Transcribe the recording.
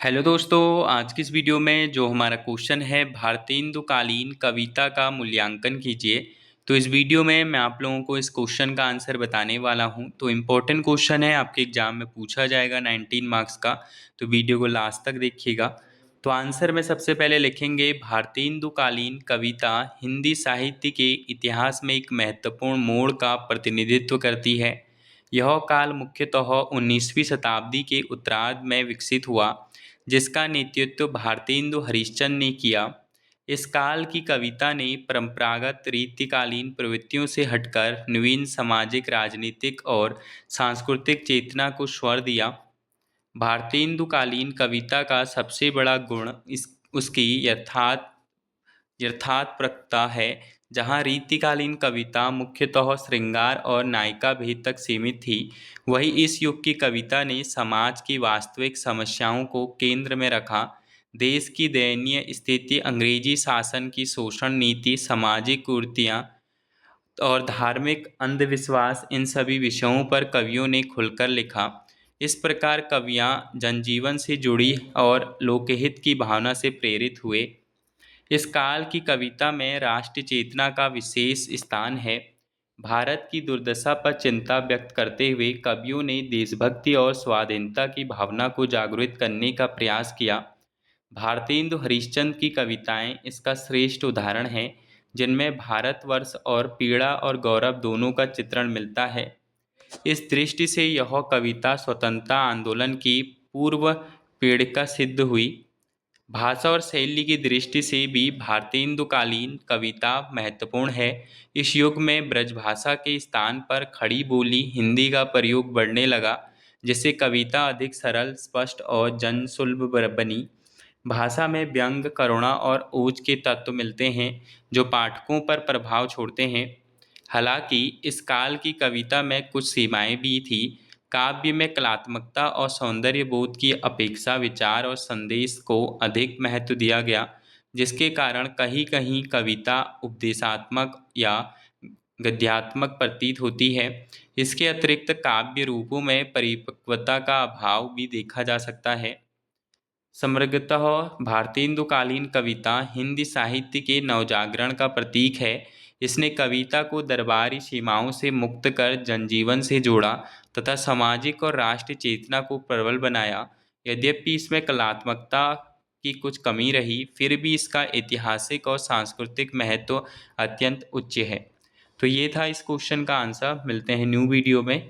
Hello दोस्तों, आज की इस वीडियो में जो हमारा क्वेश्चन है भारतेंदुकालीन कविता का मूल्यांकन कीजिए। तो इस वीडियो में मैं आप लोगों को इस क्वेश्चन का आंसर बताने वाला हूं। तो इम्पोर्टेंट क्वेश्चन है, आपके एग्जाम में पूछा जाएगा 19 मार्क्स का। तो वीडियो को लास्ट तक देखिएगा। तो आंसर में सबसे पहले लिखेंगे भारतेंदुकालीन कविता हिंदी साहित्य के इतिहास में एक महत्वपूर्ण मोड़ का प्रतिनिधित्व करती है। यह काल मुख्यतः 19वीं शताब्दी के उत्तरार्ध में विकसित हुआ, जिसका नेतृत्व भारतेंदु हरिश्चंद्र ने किया। इस काल की कविता ने परंपरागत रीतिकालीन प्रवृत्तियों से हटकर नवीन सामाजिक, राजनीतिक और सांस्कृतिक चेतना को स्वर दिया। भारतेंदुकालीन कविता का सबसे बड़ा गुण इस उसकी यथार्थप्रता है। जहाँ रीतिकालीन कविता मुख्यतः श्रृंगार और नायिका भेद तक सीमित थी, वहीं इस युग की कविता ने समाज की वास्तविक समस्याओं को केंद्र में रखा। देश की दयनीय स्थिति, अंग्रेजी शासन की शोषण नीति, सामाजिक कुरीतियाँ और धार्मिक अंधविश्वास, इन सभी विषयों पर कवियों ने खुलकर लिखा। इस प्रकार कवियाँ जनजीवन से जुड़ी और लोकहित की भावना से प्रेरित हुए। इस काल की कविता में राष्ट्र चेतना का विशेष स्थान है। भारत की दुर्दशा पर चिंता व्यक्त करते हुए कवियों ने देशभक्ति और स्वाधीनता की भावना को जागृत करने का प्रयास किया। भारतेंदु हरिश्चंद्र की कविताएं इसका श्रेष्ठ उदाहरण हैं, जिनमें भारतवर्ष और पीड़ा और गौरव दोनों का चित्रण मिलता है। इस दृष्टि से यह कविता स्वतंत्रता आंदोलन की पूर्व पीड़िका सिद्ध हुई। भाषा और शैली की दृष्टि से भी भारतेंदुकालीन कविता महत्वपूर्ण है। इस युग में ब्रजभाषा के स्थान पर खड़ी बोली हिंदी का प्रयोग बढ़ने लगा, जिससे कविता अधिक सरल, स्पष्ट और जनसुलभ बनी। भाषा में व्यंग, करुणा और ओज के तत्व मिलते हैं, जो पाठकों पर प्रभाव छोड़ते हैं। हालांकि इस काल की कविता में कुछ सीमाएं भी थी। काव्य में कलात्मकता और सौंदर्य बोध की अपेक्षा विचार और संदेश को अधिक महत्व दिया गया, जिसके कारण कहीं कहीं कविता उपदेशात्मक या गद्यात्मक प्रतीत होती है। इसके अतिरिक्त काव्य रूपों में परिपक्वता का अभाव भी देखा जा सकता है। समग्रतः भारतेंदुकालीन कविता हिंदी साहित्य के नवजागरण का प्रतीक है। इसने कविता को दरबारी सीमाओं से मुक्त कर जनजीवन से जोड़ा तथा सामाजिक और राष्ट्रीय चेतना को प्रबल बनाया। यद्यपि इसमें कलात्मकता की कुछ कमी रही, फिर भी इसका ऐतिहासिक और सांस्कृतिक महत्व अत्यंत उच्च है। तो ये था इस क्वेश्चन का आंसर। मिलते हैं न्यू वीडियो में।